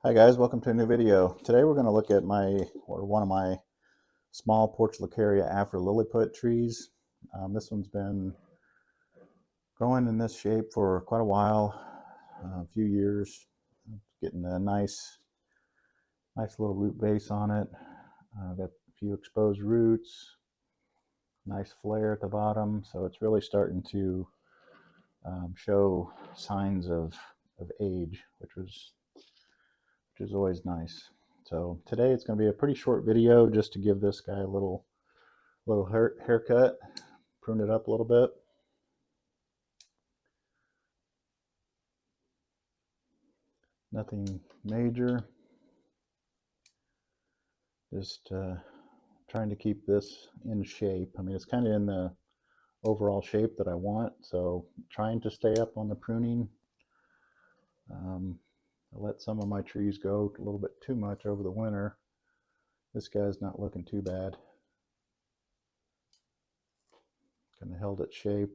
Hi guys, welcome to a new video. Today we're going to look at one of my small portulacaria afra lilliput trees. This one's been growing in this shape for quite a while, a few years. Getting a nice little root base on it. Got a few exposed roots, nice flare at the bottom, so it's really starting to show signs of age, which is always nice. So today it's going to be a pretty short video just to give this guy a little haircut, prune it up a little bit. Nothing major. Just trying to keep this in shape. I mean, it's kind of in the overall shape that I want, so trying to stay up on the pruning. I let some of my trees go a little bit too much over the winter. This guy's not looking too bad. Kind of held its shape.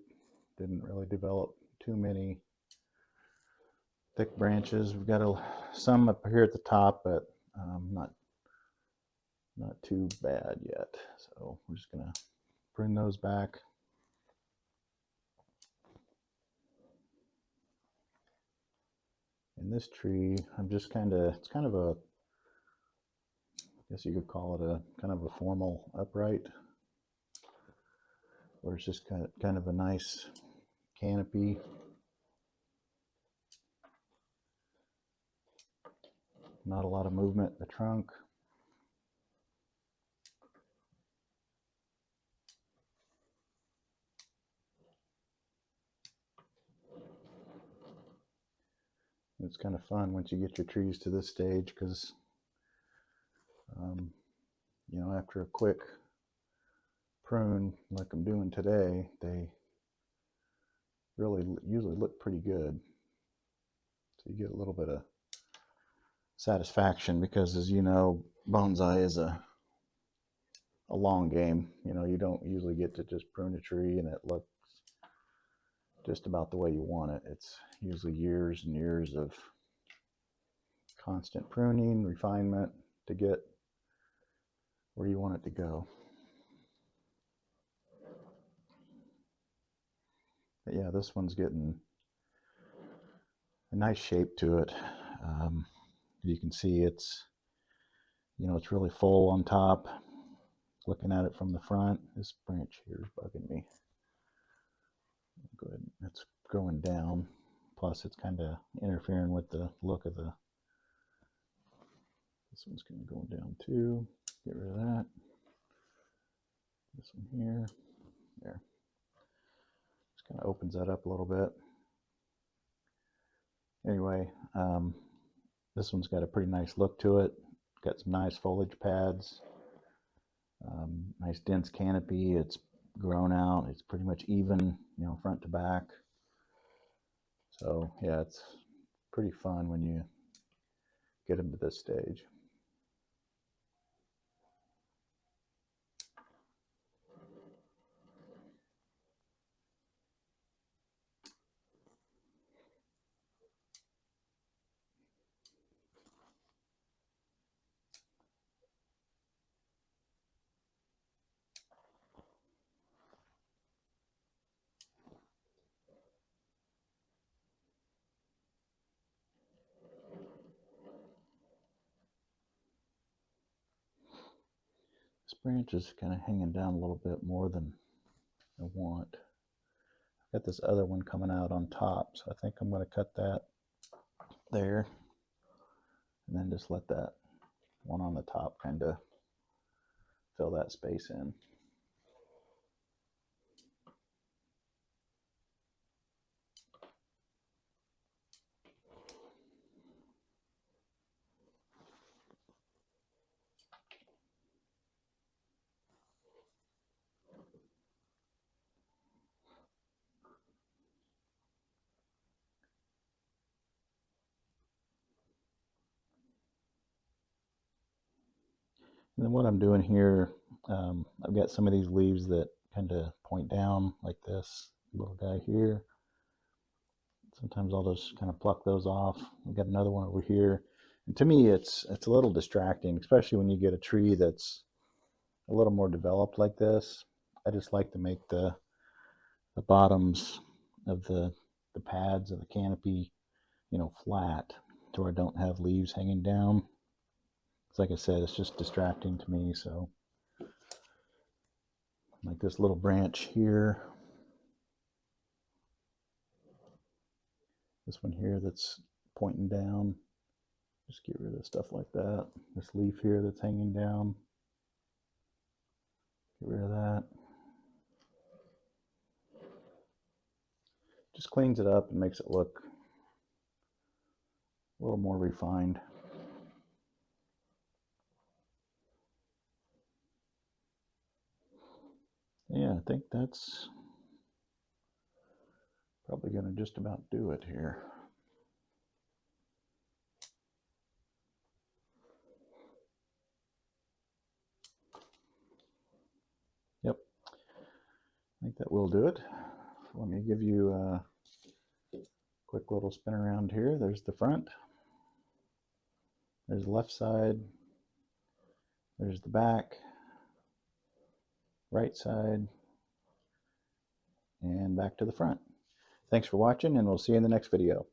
Didn't really develop too many thick branches. We've got some up here at the top, but not too bad yet. So we're just gonna prune those back. In this tree, it's kind of a, I guess you could call it a kind of a formal upright, where it's just kind of a nice canopy. Not a lot of movement in the trunk. It's kind of fun once you get your trees to this stage, because you know, after a quick prune like I'm doing today, they really usually look pretty good. So you get a little bit of satisfaction, because as you know, bonsai is a long game. You know, you don't usually get to just prune a tree and it looks just about the way you want it. It's usually years and years of constant pruning, refinement to get where you want it to go. But yeah, this one's getting a nice shape to it. You can see it's really full on top. Looking at it from the front, this branch here is bugging me. Go ahead, it's growing down. Plus, it's kind of interfering with the look of the. This one's going to go down too. Get rid of that. This one here, there. Just kind of opens that up a little bit. Anyway, this one's got a pretty nice look to it. Got some nice foliage pads. Nice dense canopy. It's grown out. It's pretty much even, front to back. So yeah, it's pretty fun when you get them to this stage. This branch is kind of hanging down a little bit more than I want. I've got this other one coming out on top, so I think I'm going to cut that there, and then just let that one on the top kind of fill that space in. And then what I'm doing here, I've got some of these leaves that kind of point down like this little guy here. Sometimes I'll just kind of pluck those off. We've got another one over here. And to me, it's a little distracting, especially when you get a tree that's a little more developed like this. I just like to make the bottoms of the pads of the canopy, you know, flat to where I don't have leaves hanging down. Like I said, it's just distracting to me. So like this little branch here, this one here that's pointing down, just get rid of stuff like that. This leaf here that's hanging down, get rid of that. Just cleans it up and makes it look a little more refined. Yeah, I think that's probably going to just about do it here. Yep, I think that will do it. Let me give you a quick little spin around here. There's the front. There's the left side. There's the back. Right side. And back to the front. Thanks for watching, and we'll see you in the next video.